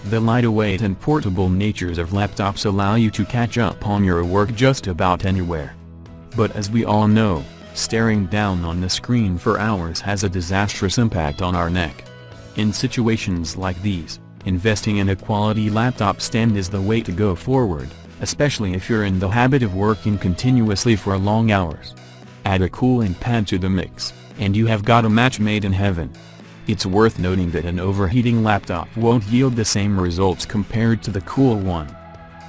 The lightweight and portable natures of laptops allow you to catch up on your work just about anywhere. But as we all know, staring down on the screen for hours has a disastrous impact on our neck. In situations like these, investing in a quality laptop stand is the way to go forward, especially if you're in the habit of working continuously for long hours. Add a cooling pad to the mix, and you have got a match made in heaven. It's worth noting that an overheating laptop won't yield the same results compared to the cool one.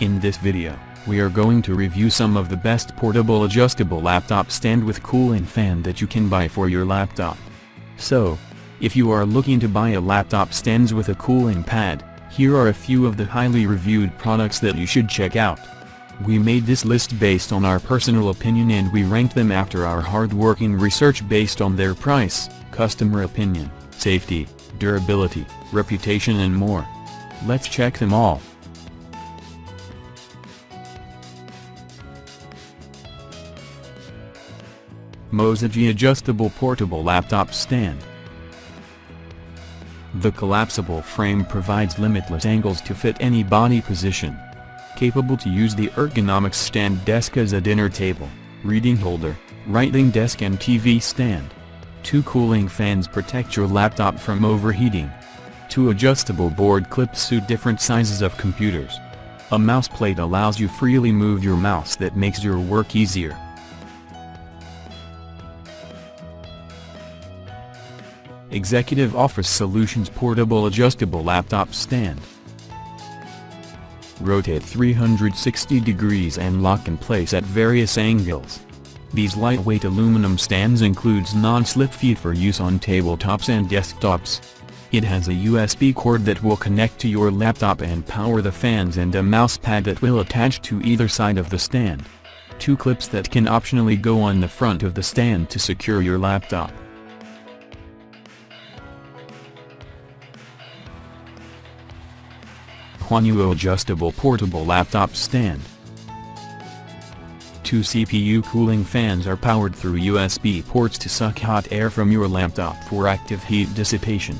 In this video, we are going to review some of the best portable adjustable laptop stand with cooling fan that you can buy for your laptop. So, if you are looking to buy a laptop stands with a cooling pad, here are a few of the highly reviewed products that you should check out. We made this list based on our personal opinion and we ranked them after our hard-working research based on their price, customer opinion, safety, durability, reputation and more. Let's check them all. Mozaji Adjustable Portable Laptop Stand. The collapsible frame provides limitless angles to fit any body position. Capable to use the ergonomics stand desk as a dinner table, reading holder, writing desk and TV stand. 2 cooling fans protect your laptop from overheating. 2 adjustable board clips suit different sizes of computers. A mouse plate allows you freely move your mouse that makes your work easier. Executive Office Solutions Portable Adjustable Laptop Stand. Rotate 360 degrees and lock in place at various angles. These lightweight aluminum stands includes non-slip feet for use on tabletops and desktops. It has a USB cord that will connect to your laptop and power the fans and a mouse pad that will attach to either side of the stand. 2 clips that can optionally go on the front of the stand to secure your laptop. Huanuo Adjustable Portable Laptop Stand. 2 CPU cooling fans are powered through USB ports to suck hot air from your laptop for active heat dissipation.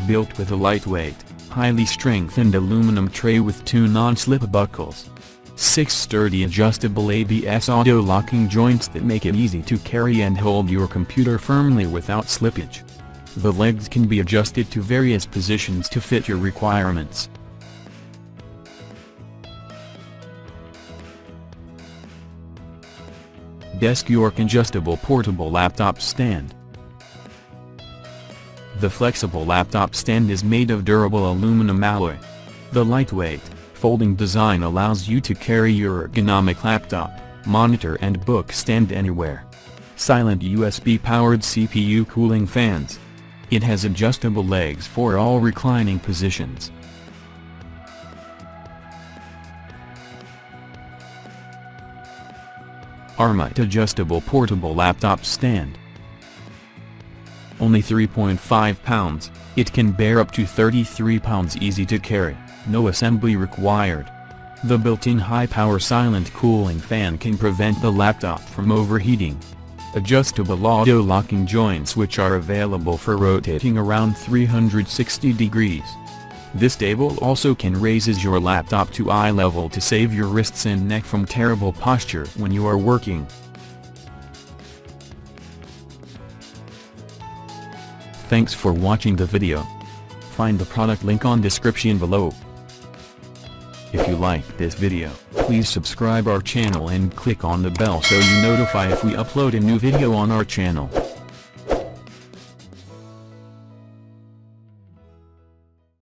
Built with a lightweight, highly strengthened aluminum tray with 2 non-slip buckles. 6 sturdy adjustable ABS auto-locking joints that make it easy to carry and hold your computer firmly without slippage. The legs can be adjusted to various positions to fit your requirements. Desk York Adjustable Portable Laptop Stand. The flexible laptop stand is made of durable aluminum alloy. The lightweight, folding design allows you to carry your ergonomic laptop, monitor and book stand anywhere. Silent USB-powered CPU cooling fans. It has adjustable legs for all reclining positions. Armite Adjustable Portable Laptop Stand. Only 3.5 pounds, it can bear up to 33 pounds, easy to carry, no assembly required. The built-in high-power silent cooling fan can prevent the laptop from overheating. Adjustable auto-locking joints which are available for rotating around 360 degrees. This table also can raises your laptop to eye level to save your wrists and neck from terrible posture when you are working. Thanks for watching the video. Find the product link on description below. If you like this video, please subscribe our channel and click on the bell so you notify if we upload a new video on our channel.